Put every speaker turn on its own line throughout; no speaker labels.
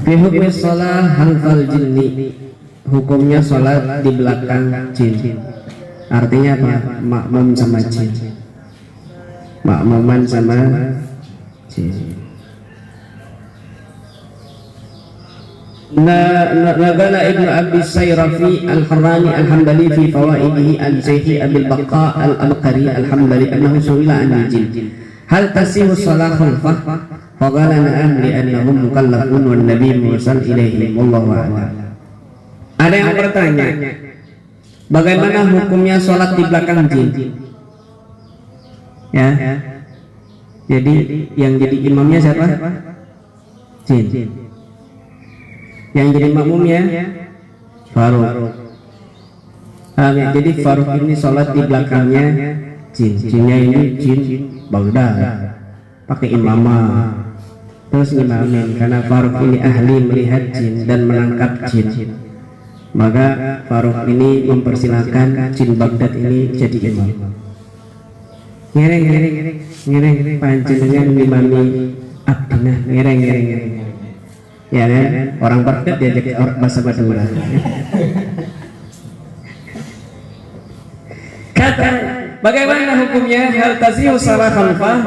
Fi hukmi shalah khalfal jinni, hukumnya sholat di belakang jin. Artinya apa? Makmum sama jin, makmuman sama jin. Nagala Ibnu Abi Sayrafi Al-Harrani Al-Hambali fi fawaidihi al-Zaiti Abil Baqa Al-Abqari Al-Hambali annahu su'ila an jin hal tasihu shalah khalfah faqala na'am li'annahum mukallafun wan nabiy mursal ilaihim wallahu a'lam. Ada yang bertanya, bagaimana hukumnya sholat di belakang jin? Ya, jadi yang jadi imamnya siapa? Jin. Yang jadi makmumnya Faruk. Jadi Faruk ini sholat di belakangnya jin. Jinnya ini jin Baghdad, pakai imamah, terus imamin. Karena Faruk ini ahli melihat jin dan menangkap jin, maka Faruk ini mempersilahkan jin Baghdad ini jadi imam. Ngereng panjenengan imami Abdinah, ngereng. Ya kan, orang Baghdad diajak bahasa Madura. Kata, bagaimana hukumnya hal tasihu shalah khalfah?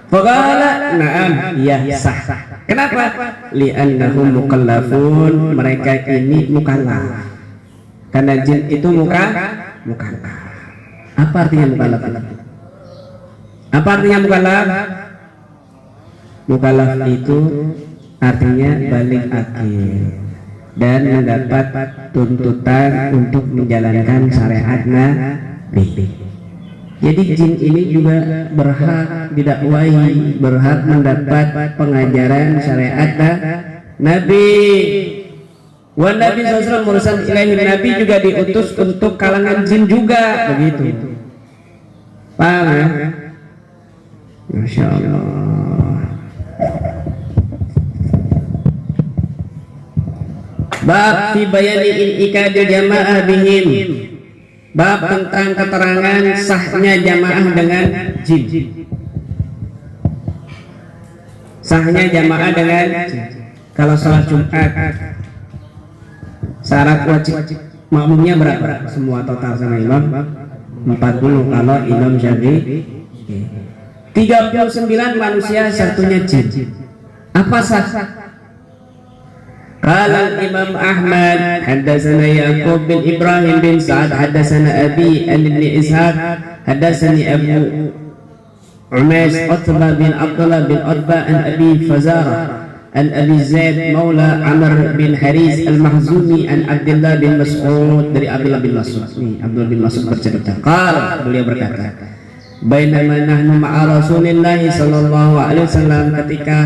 Faqala na'am, iya sah. Kenapa? Li'annahum mukallafun, mereka ini mukallaf. Karena jin itu mukallaf. Apa artinya mukallaf? Apa artinya mukallaf? Mukallaf itu artinya balik akil dan mendapat tuntutan untuk menjalankan syariat Nabi. Jadi jin ini juga berhak didakwahi, berhak mendapat pengajaran syariat Nabi. Wa Nabi SAW mursal ilahi, Nabi juga diutus untuk kalangan jin juga, begitu. Paham ya? Masya Allah. Bab fi bayani ikadil jamaah bihim, bab tentang keterangan sahnya jamaah dengan jin. Sahnya jamaah dengan jin. Kalau salat Jumat, syarat wajib makmumnya berapa? Semua total sama imam 40. Kalau imam Syafi'i 39 manusia, satunya jin. Apa sah? Qala Imam Ahmad haddatsana Yaqub bin Ibrahim bin Sa'ad haddatsana Abi an Ibn Ishaq haddatsani Abu Umays Utbah bin Abdullah bin Utbah an Abi Fazarah an Abi Zaid Maula Amr bin Haris Al-Mahzumi an Abdullah bin Mas'ud, dari Abdullah bin Mas'ud. Abdullah bin Mas'ud bercerita, qala, beliau berkata, bainama nahnu ma'a Rasulillah sallallahu alaihi wasallam, ketika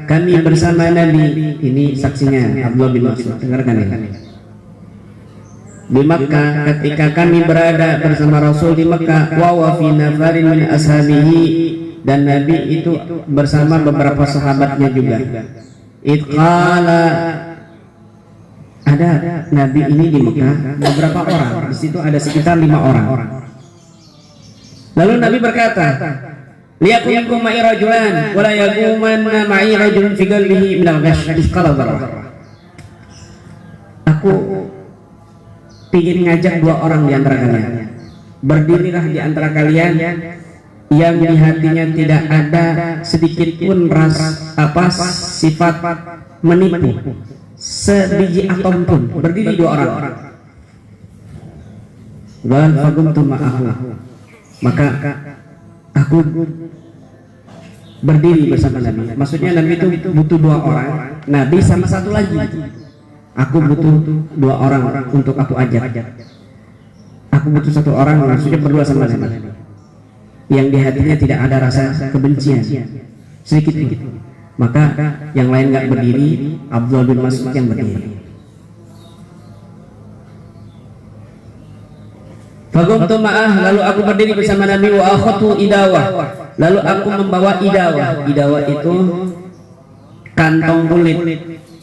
kami bersama Nabi. Ini saksinya Abdullah bin Mas'ud, dengarkan ini. Di Makkah, ketika kami berada bersama Rasul di Makkah, wa fi nafarin min ashabihi, dan Nabi itu bersama beberapa sahabatnya juga. Itqala, ada Nabi ini di Makkah, beberapa orang, di situ ada sekitar 5 orang. Lalu Nabi berkata, liyakum ma'i rajulan wa la yaqumanna ma'i rajulun fi qalbihi min al-ghash isqala dharrah. Aku ingin ngajak 2 orang di antara kalian. Berdirilah di antara kalian yang di hatinya tidak ada sedikit pun sifat menipu, sebiji atom pun. Berdiri 2 orang. Wal faqumtu ma'ahu, maka aku berdiri bersama Nabi. Maksudnya Nabi itu butuh 2 orang, Nabi sama 1 lagi. Aku butuh 2 orang untuk aku ajak. Aku butuh 1 orang, maksudnya berdua sama Nabi, yang di hatinya tidak ada rasa kebencian sedikit pun. Maka yang lain nggak berdiri, Abdullah bin Mas'ud yang berdiri. Faqumtu ma'ah, lalu aku berdiri bersama Nabi, wa akhadtu idawah, lalu aku membawa idawah. Idawah itu kantong kulit.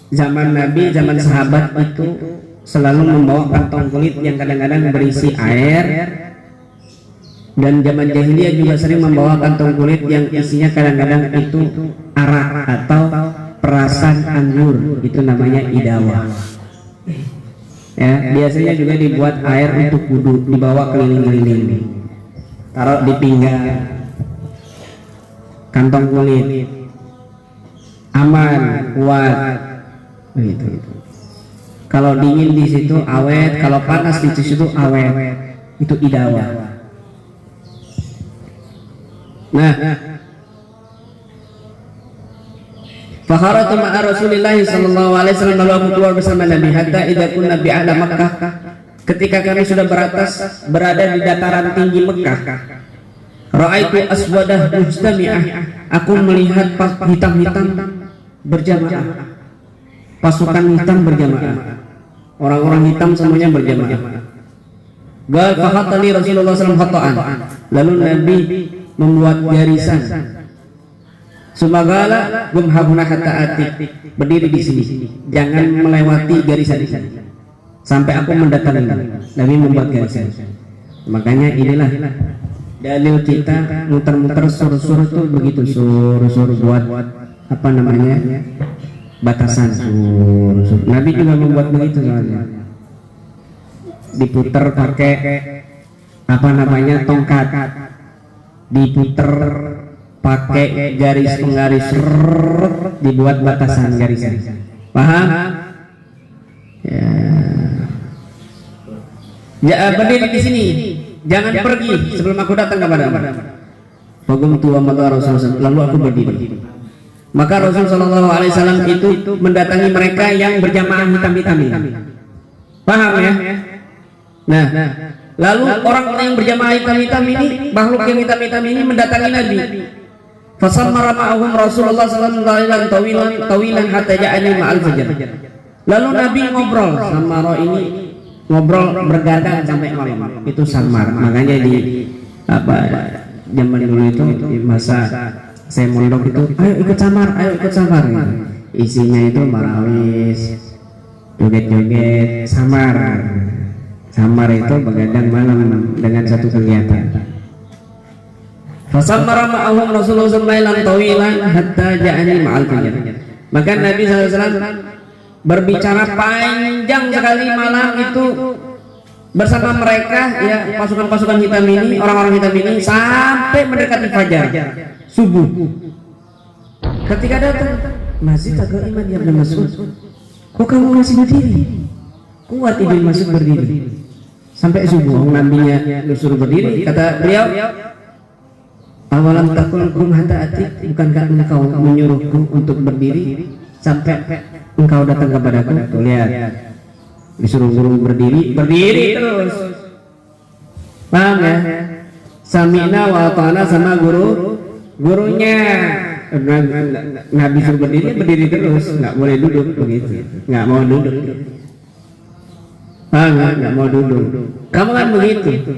Zaman Nabi, zaman sahabat itu selalu membawa kantong kulit yang kadang-kadang berisi air, dan zaman jahiliyah juga sering membawa kantong kulit yang isinya kadang-kadang itu arak atau perasan anggur, itu namanya idawah. Ya, biasanya juga dibuat air untuk wudhu, dibawa keliling-keliling, taruh di pinggang, kantong kulit, aman, kuat, begitu. Kalau dingin di situ awet, kalau panas di situ awet, itu idawah. Nah, fakharatu ma'a Rasulillah sallallahu alaihi wasallam, lalu aku keluar bersama Nabi hatta idza kunna bi ahli Makkah, ketika kami sudah berada di dataran tinggi Mekah. Ra'aitu aswadah mujtami'ah, aku melihat hitam-hitam berjamaah, pasukan hitam berjamaah, orang-orang hitam semuanya berjamaah. Gal fakhatali Rasulullah sallallahu alaihi wasallam, lalu Nabi membuat garisan. Sumagala gumhabuna hatta atik, berdiri di sini, jangan melewati garisan ini sampai aku mendatangi. Nabi membuat garisan. Makanya inilah dalil kita muter-muter sur-sur itu begitu, sur buat apa namanya, batasan sur. Nabi juga membuat begitu soalnya, diputer pakai apa namanya, tongkat, diputer pakai garis penggaris, dibuat batasan garisan. Paham? Ya, berdiri di sini, jangan pergi sebelum aku datang kepadamu. Faqumtu wa madha Rasulullah, lalu aku berdiri. Maka Rasul sallallahu alaihi wasallam itu mendatangi mereka yang berjamaah hitam-hitam ini. Paham ya? Nah, lalu orang yang berjamaah hitam-hitam ini, makhluk yang hitam-hitam ini mendatangi Nabi. Fasammara ma'ahum Rasulullah sallallahu alaihi wasallam tawilan hatta ja'ani ma'al fajr. Lalu Nabi ngobrol, samara ini ngobrol bergadang sampai malam. Itu samar. Makanya di apa zaman dulu itu, di masa saya mondok itu, ayo ikut samar, ayo ikut samar. Isinya itu marawis, joget-joget, samar. Samar itu begadang malam dengan satu kegiatan. Fasammara ma'ahum Rasulullah sallallahu alaihi wasallam tawilan hatta ja'ani ma'al fajr. Maka Nabi SAW berbicara panjang sekali malam itu bersama mereka, ya, pasukan-pasukan hitam ini, orang-orang hitam ini, sampai mendekati fajar, subuh. Ketika datang, masih agak iman ya Ibn Mas'ud, kok kamu masih berdiri? Kuat Ibn Mas'ud berdiri sampai subuh. Nabinya disuruh berdiri, kata beliau, awalam takul kum hatta atik, bukankah engkau menyuruhku untuk berdiri sampai engkau datang kepadaku? Tuh, lihat, disuruh berdiri terus. Paham ya? Sami'na wa ta'ana sama gurunya. Nabi suruh berdiri terus, nggak boleh duduk begitu, nggak mau duduk. Paham ya? Nggak mau duduk. Kamu kan begitu.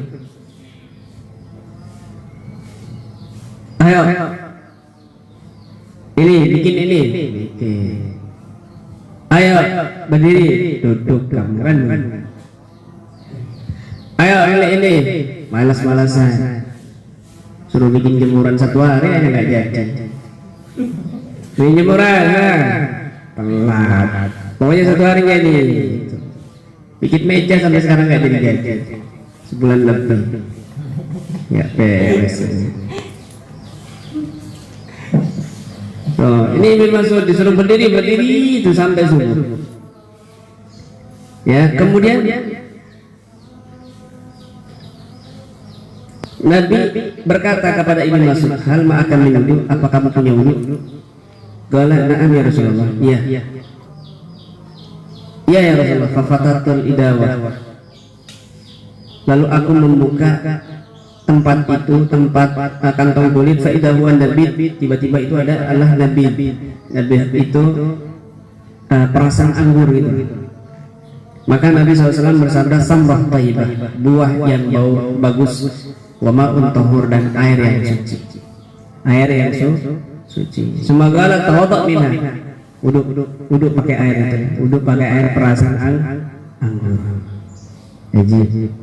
Ayo, ini bikin ini. Ayo berdiri, duduk kamu kan. Ayo ini malas-malasan. Suruh bikin jemuran satu hari aja nggak jadi. Bikin jemuran, telat. Pokoknya satu hari jadi. Bikin meja sampai sekarang nggak jadi. Sebulan lebih. Ya beres. So, ini Ibn Mas'ud disuruh berdiri itu sampai subuh. Ya, kemudian Nabi berkata kepada Ibn Mas'ud, hal ma'akan min wudu, apa kamu punya wudu? Qala na'am ya Rasulullah. Iya. Iya ya Rasulullah. Fafatatul idawah. Lalu aku membuka tempat itu, tempat kantong kulit, faidahuan Nabi, tiba-tiba itu adalah Nabi itu perasan anggur gitu. Maka Nabi SAW bersabda, samrah thayyibah, buah yang bau bagus, wa ma'un tahur, dan air yang suci. Air yang suci. Semoga Allah tawadha minha, uduk pakai air itu, uduk pakai air perasan anggur. Ajib.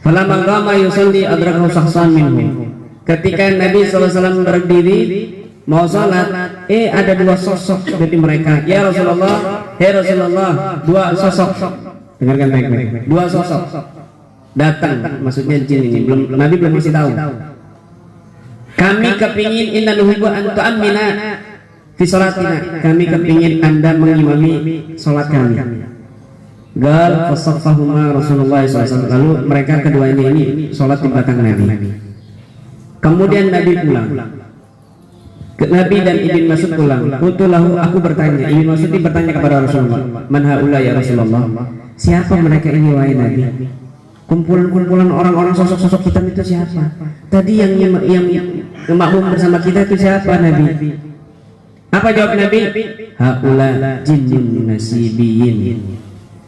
Falamma qama yusalli adrakahu shakhsan minhum. Ketika Nabi SAW berdiri, mau sholat, ada dua sosok dari mereka. Ya Rasulullah, Rasulullah, dua sosok. Dengarkan baik-baik. Dua sosok datang, maksudnya jin ini. Nabi belum masih tahu. Kami kepingin inna nuhibbu an tu'ammina fi sholatina. Kami kepingin Anda mengimami sholat kami. Gal fasaffahuma Rasulullah SAW. Lalu mereka keduanya ini sholat di belakang Nabi. Kemudian Nabi pulang. Nabi dan Ibn Mas'ud pulang. Qultulahu, aku bertanya. Ibn Mas'ud bertanya kepada Rasulullah, man haula ya Rasulullah? Siapa mereka ini wahai Nabi? Kumpulan-kumpulan orang-orang sosok-sosok hitam itu siapa? Tadi yang makmum bersama kita itu siapa Nabi? Apa jawab Nabi? Haula jinnun nasibiyin.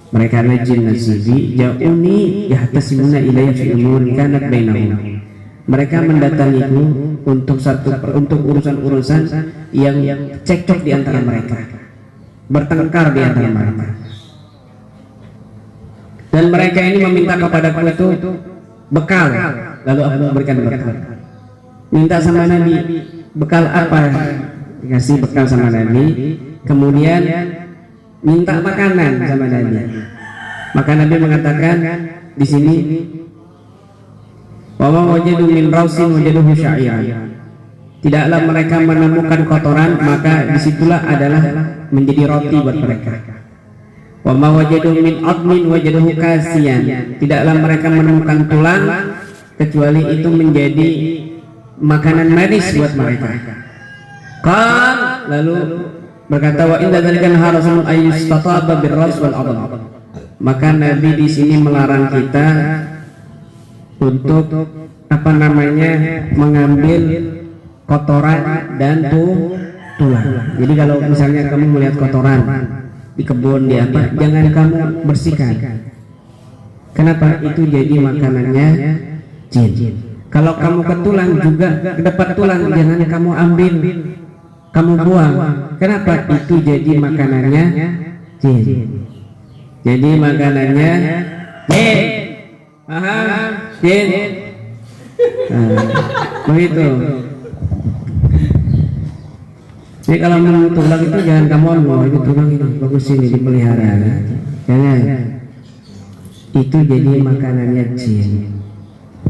Mereka adalah jin nasibi. Ja'uni yahtasimuna ilayya fi umurin kanat bainahum. Mereka mendatangiku untuk urusan-urusan yang cekcok di antara mereka, bertengkar di antara mereka. Dan mereka ini meminta kepadaku itu bekal. Lalu aku memberikan bekal. Minta sama Nabi, bekal apa? Dikasih bekal sama Nabi. Kemudian minta makanan sama Nabi. Maka Nabi mengatakan di sini, wa ma wajadu min rausin wajaduhu sya'iran. Tidaklah mereka menemukan kotoran, maka disitulah adalah menjadi roti buat mereka. Wa ma wajadu min admin wajaduhu kasian. Tidaklah mereka menemukan tulang, kecuali itu menjadi makanan manis buat mereka. Lalu berkata, wa inda dzalika harasun ayyustataba birras wal adam. Maka Nabi di sini melarang kita untuk mengambil kotoran dan tulang. Jadi kalau misalnya kamu melihat kotoran di kebun di apa, jangan kamu bersihkan. Kenapa? Itu jadi makanannya jin. Kalau kamu ke tulang juga, ke depan tulang jangan kamu ambil, kamu buang. Kenapa? Itu jadi makanannya jin. Jadi makanannya jin. Paham? Jin. Begitu. Jadi kalau mau tulang itu jangan kamu ambil, itu tulang ini bagus ini dipelihara. Jangan. Itu jadi makanannya jin.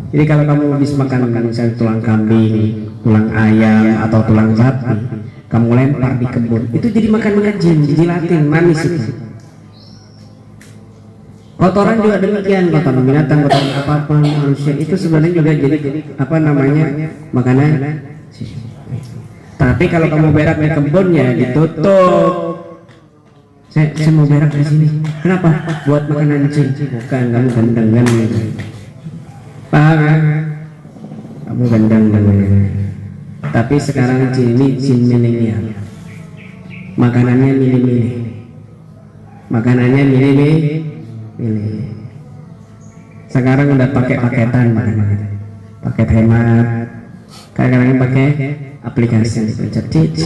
Jadi kalau kamu habis makan misalnya tulang kambing, tulang ayam atau tulang sapi, kamu lempar di kebun, itu jadi makanannya jin, jilatin manis itu. Kotoran juga demikian, kotoran binatang, kotoran apapun manusia itu sebenarnya juga jadi makanan. Tapi kalau kamu berak di kebunnya ditutup. Saya mau berak di sini. Kenapa? Buat makanan jin. Bukan, kamu gendang kan? Paham ya? Kamu gendang namanya. Tapi sekarang jin ini jin milenial. Makanannya milih-milih. Makanannya milih-milih. Sekarang udah pakai paketan makanan. Paket hemat. Kadang-kadang pakai aplikasi pencet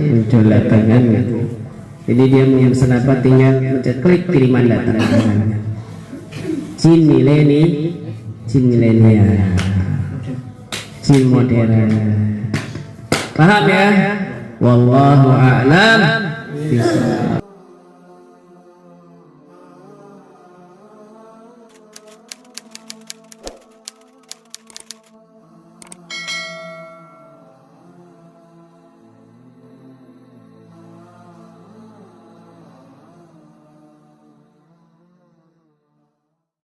muncul datangan gitu. Jadi dia mau pesan apa tinggal pencet klik kiriman datang. Jin milenial, jin modern. Paham ya? Wallahu a'lam bishawab.